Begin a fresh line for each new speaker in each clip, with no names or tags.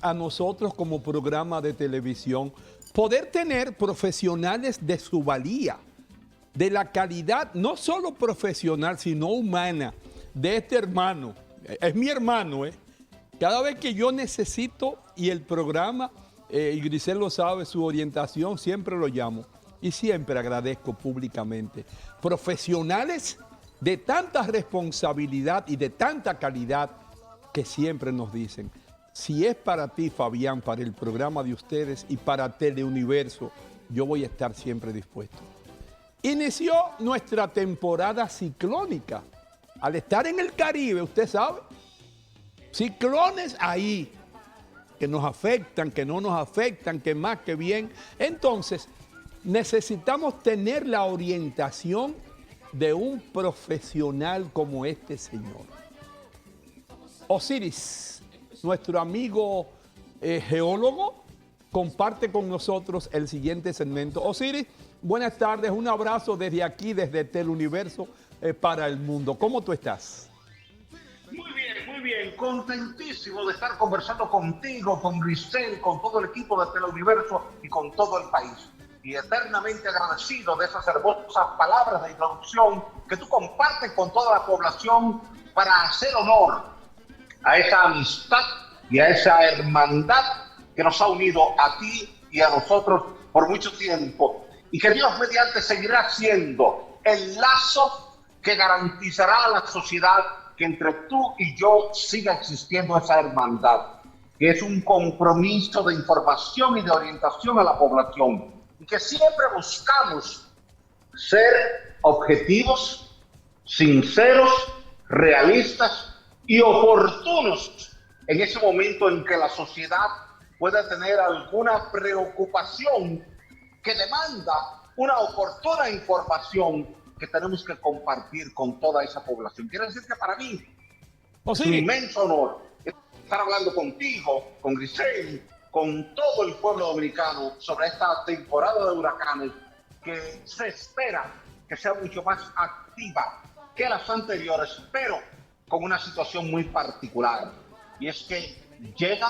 a nosotros como programa de televisión poder tener profesionales de su valía, de la calidad, no solo profesional, sino humana, de este hermano. Es mi hermano, ¿eh? Cada vez que yo necesito y el programa, y Grisel lo sabe, su orientación, siempre lo llamo y siempre agradezco públicamente. Profesionales de tanta responsabilidad y de tanta calidad que siempre nos dicen, si es para ti, Fabián, para el programa de ustedes y para Teleuniverso, yo voy a estar siempre dispuesto. Inició nuestra temporada ciclónica. Al estar en el Caribe, usted sabe, ciclones ahí, que nos afectan, que no nos afectan, que más, que bien. Entonces, necesitamos tener la orientación de un profesional como este señor. Osiris, nuestro amigo geólogo, comparte con nosotros el siguiente segmento. Osiris, buenas tardes, un abrazo desde aquí, desde Teleuniverso para el mundo. ¿Cómo tú estás?
Muy bien, contentísimo de estar conversando contigo, con Grisel, con todo el equipo de Teleuniverso y con todo el país. Y eternamente agradecido de esas hermosas palabras de introducción que tú compartes con toda la población para hacer honor a esa amistad y a esa hermandad que nos ha unido a ti y a nosotros por mucho tiempo. Y que Dios mediante seguirá siendo el lazo que garantizará a la sociedad que entre tú y yo siga existiendo esa hermandad, que es un compromiso de información y de orientación a la población, y que siempre buscamos ser objetivos, sinceros, realistas y oportunos en ese momento en que la sociedad pueda tener alguna preocupación que demanda una oportuna información que tenemos que compartir con toda esa población. Quiero decir que para mí es un inmenso honor estar hablando contigo, con Grisel, con todo el pueblo dominicano sobre esta temporada de huracanes que se espera que sea mucho más activa que las anteriores, pero con una situación muy particular. Y es que llega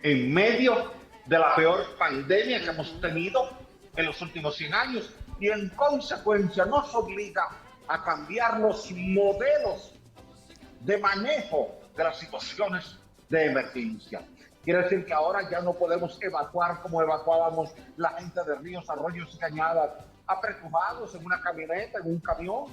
en medio de la peor pandemia que hemos tenido en los últimos 100 años y en consecuencia nos obliga a cambiar los modelos de manejo de las situaciones de emergencia. Quiere decir que ahora ya no podemos evacuar como evacuábamos la gente de ríos, arroyos y cañadas, apretujados en una camioneta, en un camión.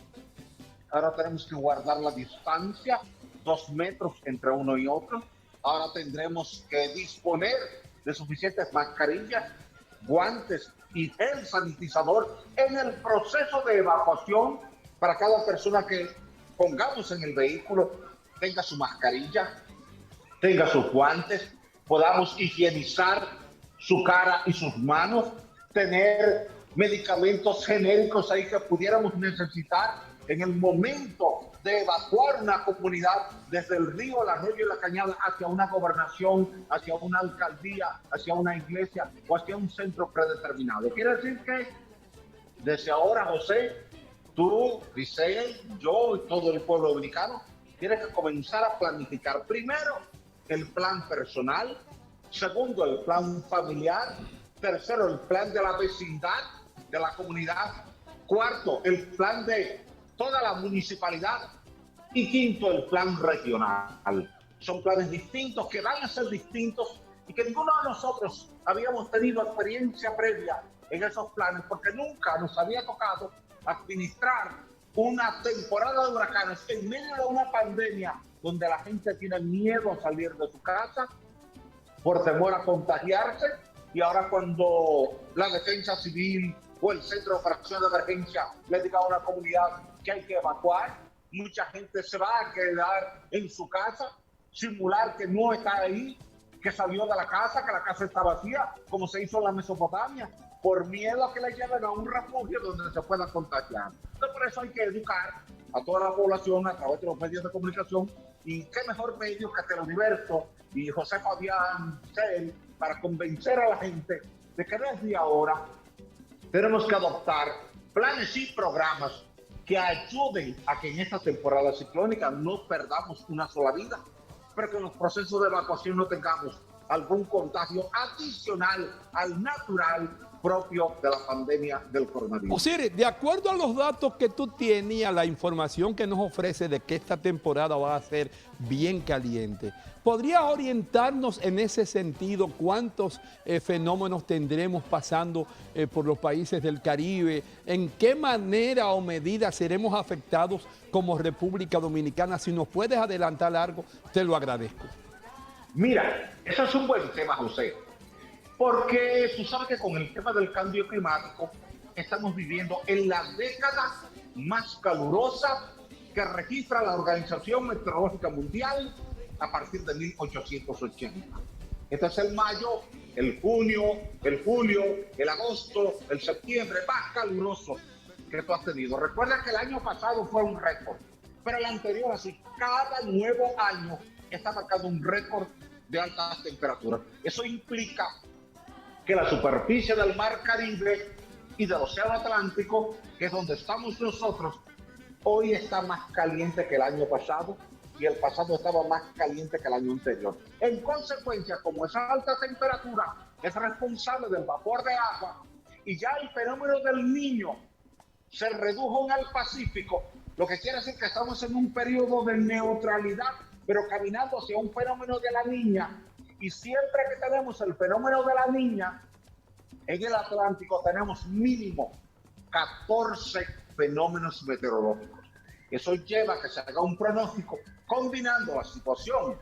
Ahora tenemos que guardar la distancia, 2 metros entre uno y otro. Ahora tendremos que disponer de suficientes mascarillas, guantes y gel sanitizador en el proceso de evacuación para cada persona que pongamos en el vehículo tenga su mascarilla, tenga sus guantes, podamos higienizar su cara y sus manos, tener medicamentos genéricos ahí que pudiéramos necesitar en el momento de evacuar una comunidad desde el río, el arroyo y la cañada hacia una gobernación, hacia una alcaldía, hacia una iglesia o hacia un centro predeterminado. Quiere decir que desde ahora, José, tú, Grisel, yo y todo el pueblo dominicano, tienes que comenzar a planificar primero el plan personal, segundo el plan familiar, tercero el plan de la vecindad, de la comunidad, cuarto el plan de toda la municipalidad y quinto el plan regional. Son planes distintos que van a ser distintos y que ninguno de nosotros habíamos tenido experiencia previa en esos planes porque nunca nos había tocado administrar una temporada de huracanes en medio de una pandemia donde la gente tiene miedo a salir de su casa por temor a contagiarse, y ahora cuando la defensa civil o el centro de operación de emergencia le diga a una comunidad que hay que evacuar, mucha gente se va a quedar en su casa, simular que no está ahí, que salió de la casa, que la casa está vacía, como se hizo en la Mesopotamia, por miedo a que le lleven a un refugio donde se pueda contagiar. Entonces, por eso hay que educar a toda la población a través de los medios de comunicación, y qué mejor medio que Teleuniverso y José Fabián Cel para convencer a la gente de que desde ahora tenemos que adoptar planes y programas que ayuden a que en esta temporada ciclónica no perdamos una sola vida, pero que en los procesos de evacuación no tengamos algún contagio adicional al natural propio de la pandemia del coronavirus.
Osiris, de acuerdo a los datos que tú tienes y a la información que nos ofrece de que esta temporada va a ser bien caliente, ¿podrías orientarnos en ese sentido cuántos fenómenos tendremos pasando por los países del Caribe? ¿En qué manera o medida seremos afectados como República Dominicana? Si nos puedes adelantar algo, te lo agradezco.
Mira, eso es un buen tema, José, porque tú sabes que con el tema del cambio climático estamos viviendo en la década más calurosa que registra la Organización Meteorológica Mundial a partir de 1880. Este es el mayo, el junio, el julio, el agosto, el septiembre más caluroso que tú has tenido. Recuerda que el año pasado fue un récord, pero el anterior así, cada nuevo año está marcando un récord de altas temperaturas. Eso implica que la superficie del mar Caribe y del océano Atlántico, que es donde estamos nosotros, hoy está más caliente que el año pasado y el pasado estaba más caliente que el año anterior. En consecuencia, como esa alta temperatura es responsable del vapor de agua y ya el fenómeno del Niño se redujo en el Pacífico, lo que quiere decir que estamos en un periodo de neutralidad, pero caminando hacia un fenómeno de la Niña. Y siempre que tenemos el fenómeno de la Niña, en el Atlántico tenemos mínimo 14 fenómenos meteorológicos. Eso lleva a que se haga un pronóstico combinando la situación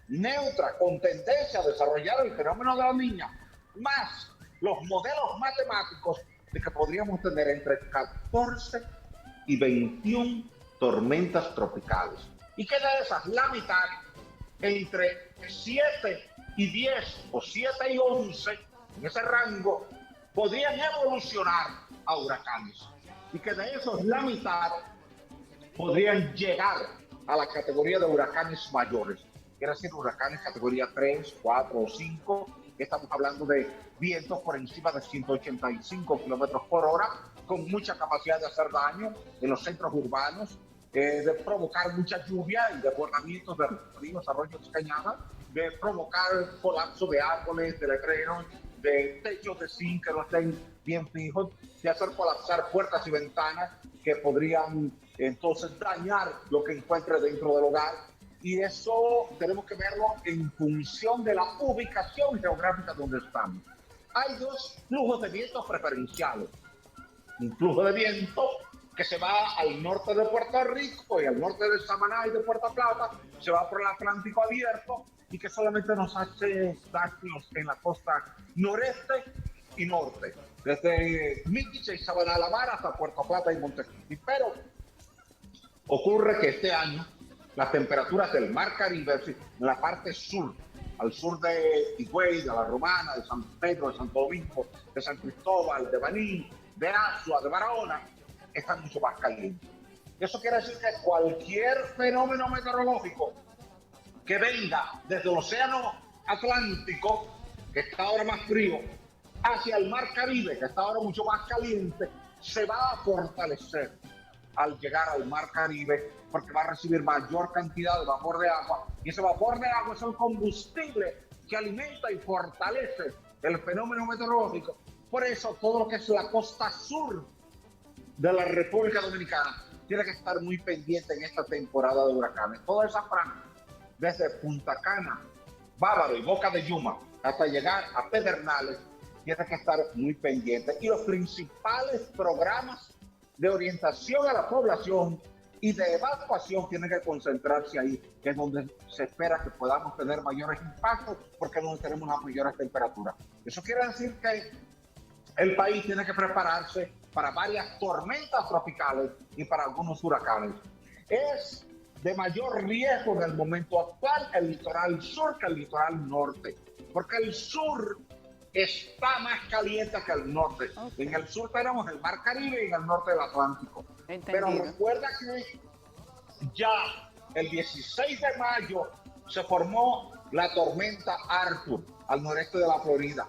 neutra con tendencia a desarrollar el fenómeno de la Niña, más los modelos matemáticos de que podríamos tener entre 14 y 21 tormentas tropicales. Y que de esas, la mitad, entre 7 y 10 o 7 y 11, en ese rango, podrían evolucionar a huracanes. Y que de esos, la mitad podrían llegar a la categoría de huracanes mayores. Quiere decir, huracanes categoría 3, 4 o 5. Estamos hablando de vientos por encima de 185 kilómetros por hora, con mucha capacidad de hacer daño en los centros urbanos, de provocar mucha lluvia y desbordamientos de ríos, arroyos y cañadas, de provocar colapso de árboles, de letreros, de techos de zinc que no estén bien fijos, de hacer colapsar puertas y ventanas que podrían entonces dañar lo que encuentre dentro del hogar. Y eso tenemos que verlo en función de la ubicación geográfica donde estamos. Hay dos flujos de viento preferenciales. Un flujo de viento que se va al norte de Puerto Rico y al norte de Samaná y de Puerto Plata, se va por el Atlántico abierto y que solamente nos hace daños en la costa noreste y norte, desde Miche y Sabana de la Mar hasta Puerto Plata y Montecristi. Pero ocurre que este año las temperaturas del mar Caribe, en la parte sur, al sur de Higüey, de La Romana, de San Pedro, de Santo Domingo, de San Cristóbal, de Baní, de Azua, de Barahona, están mucho más calientes. Eso quiere decir que cualquier fenómeno meteorológico que venga desde el océano Atlántico, que está ahora más frío, hacia el mar Caribe, que está ahora mucho más caliente, se va a fortalecer al llegar al mar Caribe, porque va a recibir mayor cantidad de vapor de agua, y ese vapor de agua es el combustible que alimenta y fortalece el fenómeno meteorológico. Por eso todo lo que es la costa sur de la República Dominicana tiene que estar muy pendiente en esta temporada de huracanes. Toda esa franja, desde Punta Cana, Bávaro y Boca de Yuma, hasta llegar a Pedernales, tiene que estar muy pendiente. Y los principales programas de orientación a la población y de evacuación tienen que concentrarse ahí, que es donde se espera que podamos tener mayores impactos, porque es donde tenemos las mayores temperaturas. Eso quiere decir que el país tiene que prepararse para varias tormentas tropicales y para algunos huracanes. Es de mayor riesgo en el momento actual el litoral sur que el litoral norte, porque el sur está más caliente que el norte. Okay. En el sur tenemos el mar Caribe y en el norte el Atlántico. Entendido. Pero recuerda que ya el 16 de mayo se formó la tormenta Arthur al noreste de la Florida.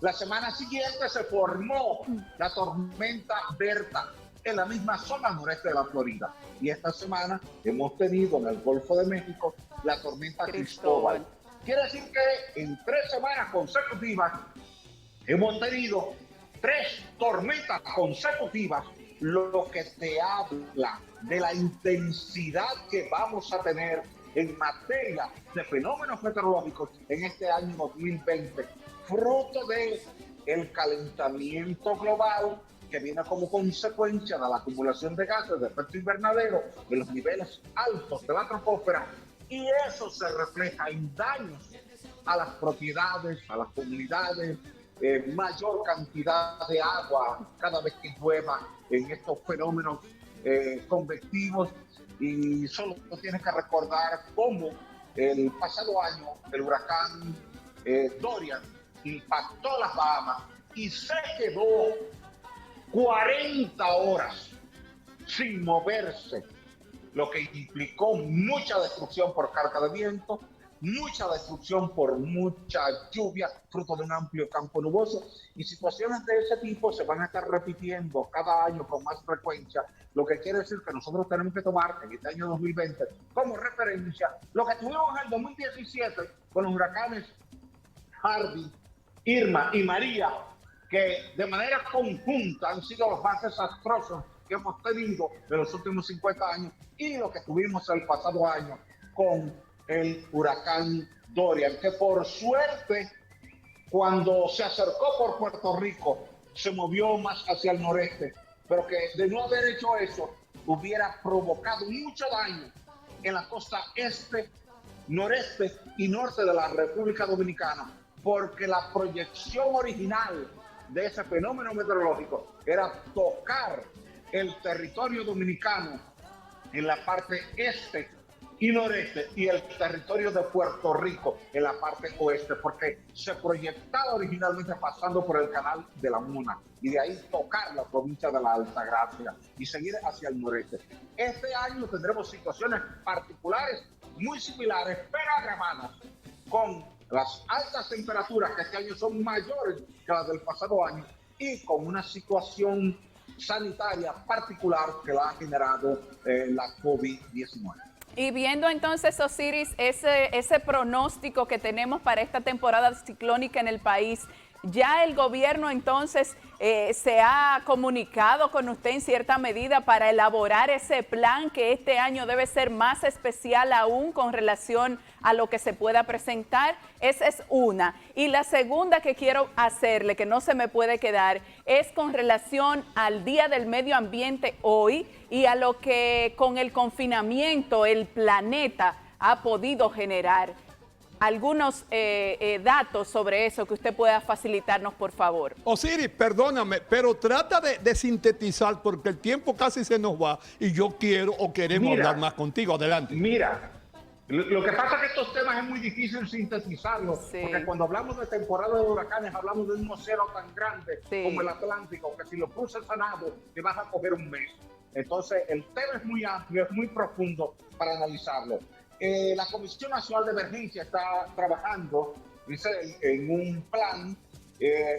La semana siguiente se formó la tormenta Berta en la misma zona al noreste de la Florida. Y esta semana hemos tenido en el Golfo de México la tormenta Cristóbal. Quiere decir que en 3 semanas consecutivas hemos tenido 3 tormentas consecutivas, lo que te habla de la intensidad que vamos a tener en materia de fenómenos meteorológicos en este año 2020, fruto del calentamiento global que viene como consecuencia de la acumulación de gases de efecto invernadero en los niveles altos de la troposfera, y eso se refleja en daños a las propiedades, a las comunidades, mayor cantidad de agua cada vez que llueva en estos fenómenos convectivos. Y solo tienes que recordar cómo el pasado año el huracán Dorian impactó las Bahamas y se quedó 40 horas sin moverse, lo que implicó mucha destrucción por carga de viento, mucha destrucción por mucha lluvia, fruto de un amplio campo nuboso, y situaciones de ese tipo se van a estar repitiendo cada año con más frecuencia, lo que quiere decir que nosotros tenemos que tomar en este año 2020 como referencia lo que tuvimos en el 2017 con los huracanes Harvey, Irma y María, que de manera conjunta han sido los más desastrosos que hemos tenido en los últimos 50 años, y lo que tuvimos el pasado año con el huracán Dorian, que por suerte, cuando se acercó por Puerto Rico, se movió más hacia el noreste, pero que de no haber hecho eso, hubiera provocado mucho daño en la costa este, noreste y norte de la República Dominicana, porque la proyección original de ese fenómeno meteorológico era tocar el territorio dominicano en la parte este y noreste, y el territorio de Puerto Rico en la parte oeste, porque se proyectaba originalmente pasando por el canal de la Muna y de ahí tocar la provincia de la Altagracia y seguir hacia el noreste. Este año tendremos situaciones particulares muy similares, pero agravadas, con las altas temperaturas que este año son mayores que las del pasado año, y con una situación sanitaria particular que la ha generado la COVID-19.
Y viendo entonces, Osiris, ese pronóstico que tenemos para esta temporada ciclónica en el país, ¿ya el gobierno entonces se ha comunicado con usted en cierta medida para elaborar ese plan que este año debe ser más especial aún con relación a lo que se pueda presentar? Esa es una. Y la segunda que quiero hacerle, que no se me puede quedar, es con relación al Día del Medio Ambiente hoy y a lo que con el confinamiento el planeta ha podido generar. Algunos datos sobre eso que usted pueda facilitarnos, por favor.
Osiris, perdóname, pero trata de sintetizar porque el tiempo casi se nos va y yo quiero o queremos hablar más contigo. Adelante.
Mira, lo que pasa es que estos temas es muy difícil sintetizarlos, sí, porque cuando hablamos de temporada de huracanes hablamos de un océano tan grande, sí, como el Atlántico, que si lo cruzas a nado te vas a coger un mes. Entonces el tema es muy amplio, es muy profundo para analizarlo. La Comisión Nacional de Emergencia está trabajando, dice, en un plan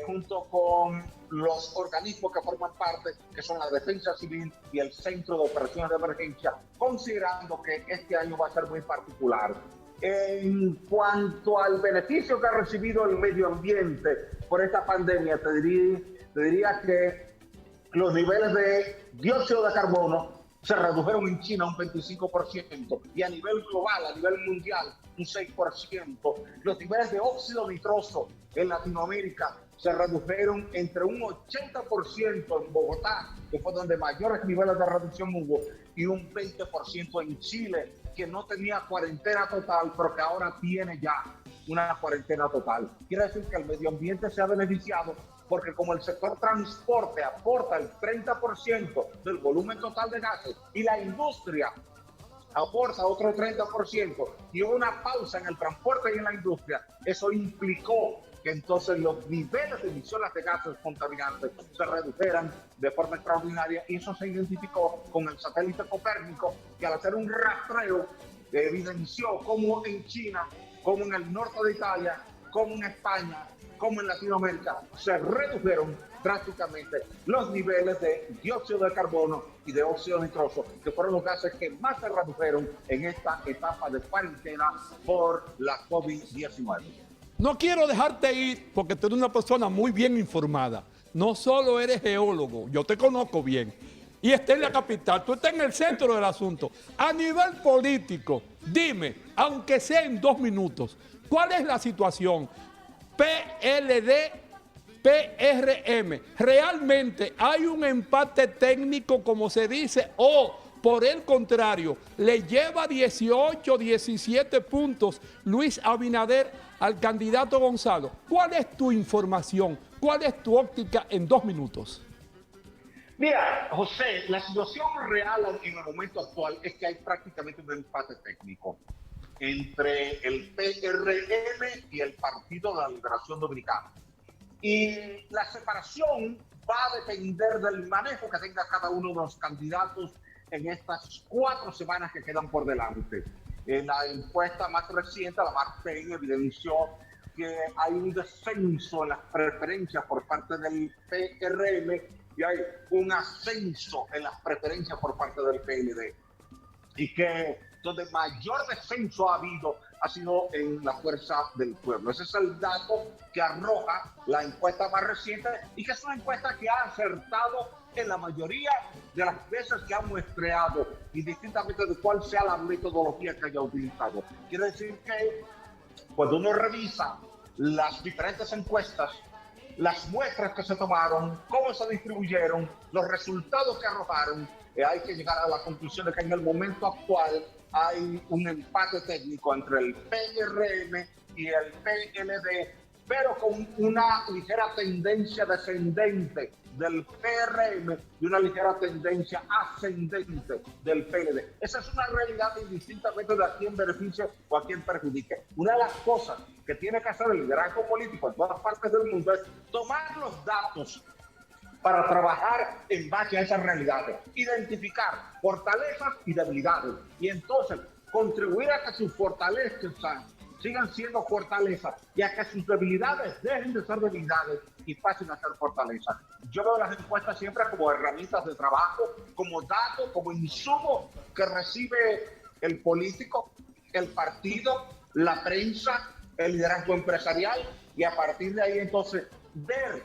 junto con los organismos que forman parte, que son la Defensa Civil y el Centro de Operaciones de Emergencia, considerando que este año va a ser muy particular. En cuanto al beneficio que ha recibido el medio ambiente por esta pandemia, te diría que los niveles de dióxido de carbono se redujeron en China un 25% y a nivel global, a nivel mundial, un 6%. Los niveles de óxido nitroso en Latinoamérica se redujeron entre un 80% en Bogotá, que fue donde mayores niveles de reducción hubo, y un 20% en Chile, que no tenía cuarentena total, pero que ahora tiene ya una cuarentena total. Quiere decir que el medio ambiente se ha beneficiado porque como el sector transporte aporta el 30% del volumen total de gases y la industria aporta otro 30% y hubo una pausa en el transporte y en la industria, eso implicó que entonces los niveles de emisiones de gases contaminantes se redujeran de forma extraordinaria, y eso se identificó con el satélite Copérnico, que al hacer un rastreo evidenció cómo en China, como en el norte de Italia, como en España, como en Latinoamérica, se redujeron drásticamente los niveles de dióxido de carbono y de óxido nitroso, que fueron los gases que más se redujeron en esta etapa de cuarentena por la COVID-19.
No quiero dejarte ir porque tú eres una persona muy bien informada. No solo eres geólogo, yo te conozco bien. Y estás en la capital, tú estás en el centro del asunto. A nivel político, dime, aunque sea en 2 minutos, ¿cuál es la situación? PLD, PRM, ¿realmente hay un empate técnico como se dice o por el contrario le lleva 18, 17 puntos Luis Abinader al candidato Gonzalo? ¿Cuál es tu información? ¿Cuál es tu óptica en 2 minutos?
Mira, José, la situación real en el momento actual es que hay prácticamente un empate técnico entre el PRM y el Partido de la Liberación Dominicana. Y la separación va a depender del manejo que tenga cada uno de los candidatos en estas 4 semanas que quedan por delante. En la encuesta más reciente, la Marpen evidenció que hay un descenso en las preferencias por parte del PRM y hay un ascenso en las preferencias por parte del PLD. Y que donde mayor descenso ha habido ha sido en la fuerza del pueblo. Ese es el dato que arroja la encuesta más reciente y que es una encuesta que ha acertado en la mayoría de las veces que ha muestreado, indistintamente de cuál sea la metodología que haya utilizado. Quiere decir que cuando uno revisa las diferentes encuestas, las muestras que se tomaron, cómo se distribuyeron, los resultados que arrojaron, hay que llegar a la conclusión de que en el momento actual hay un empate técnico entre el PRM y el PLD, pero con una ligera tendencia descendente del PRM y una ligera tendencia ascendente del PLD. Esa es una realidad indistintamente de a quién beneficie o a quién perjudique. Una de las cosas que tiene que hacer el liderazgo político en todas partes del mundo es tomar los datos para trabajar en base a esas realidades, identificar fortalezas y debilidades, y entonces contribuir a que sus fortalezas sigan siendo fortalezas y a que sus debilidades dejen de ser debilidades y pasen a ser fortalezas. Yo veo las encuestas siempre como herramientas de trabajo, como datos, como insumo que recibe el político, el partido, la prensa, el liderazgo empresarial, y a partir de ahí entonces ver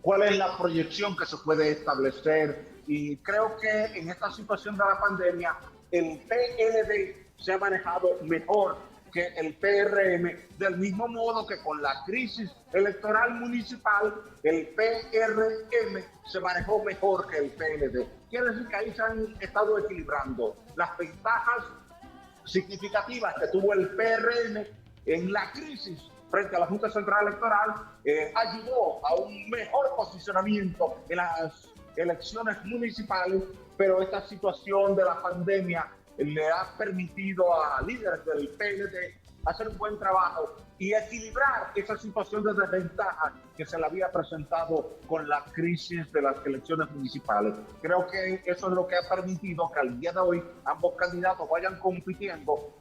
cuál es la proyección que se puede establecer. Y creo que en esta situación de la pandemia, el PLD se ha manejado mejor que el PRM, del mismo modo que con la crisis electoral municipal, el PRM se manejó mejor que el PLD. Quiere decir que ahí se han estado equilibrando las ventajas significativas que tuvo el PRM en la crisis frente a la Junta Central Electoral, ayudó a un mejor posicionamiento en las elecciones municipales, pero esta situación de la pandemia le ha permitido a líderes del PLD hacer un buen trabajo y equilibrar esa situación de desventaja que se le había presentado con la crisis de las elecciones municipales. Creo que eso es lo que ha permitido que al día de hoy ambos candidatos vayan compitiendo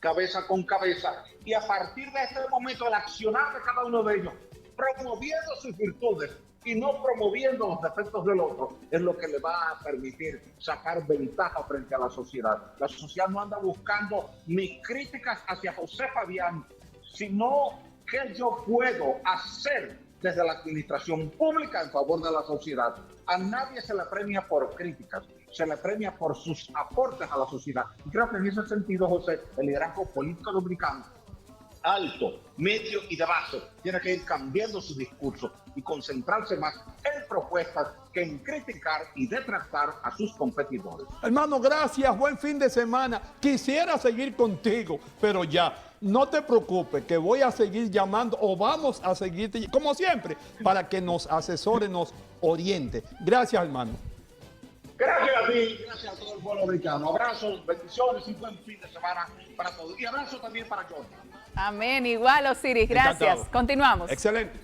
cabeza con cabeza, y a partir de este momento el accionar de cada uno de ellos, promoviendo sus virtudes y no promoviendo los defectos del otro, es lo que le va a permitir sacar ventaja frente a la sociedad. La sociedad no anda buscando mis críticas hacia José Fabián, sino qué yo puedo hacer desde la administración pública en favor de la sociedad. A nadie se le premia por críticas, se le premia por sus aportes a la sociedad. Y creo que en ese sentido, José, el liderazgo político dominicano, alto, medio y de base, tiene que ir cambiando su discurso y concentrarse más en propuestas que en criticar y detractar a sus competidores.
Hermano, gracias, buen fin de semana. Quisiera seguir contigo, pero ya, no te preocupes, que voy a seguir llamando o vamos a seguir, como siempre, para que nos asesore, nos oriente. Gracias, hermano.
Gracias a ti, gracias a todo el pueblo dominicano. Abrazos, bendiciones y buen fin de semana para todos. Y abrazo también para Georgia.
Amén, igual, Osiris, gracias.
Encantado.
Continuamos.
Excelente.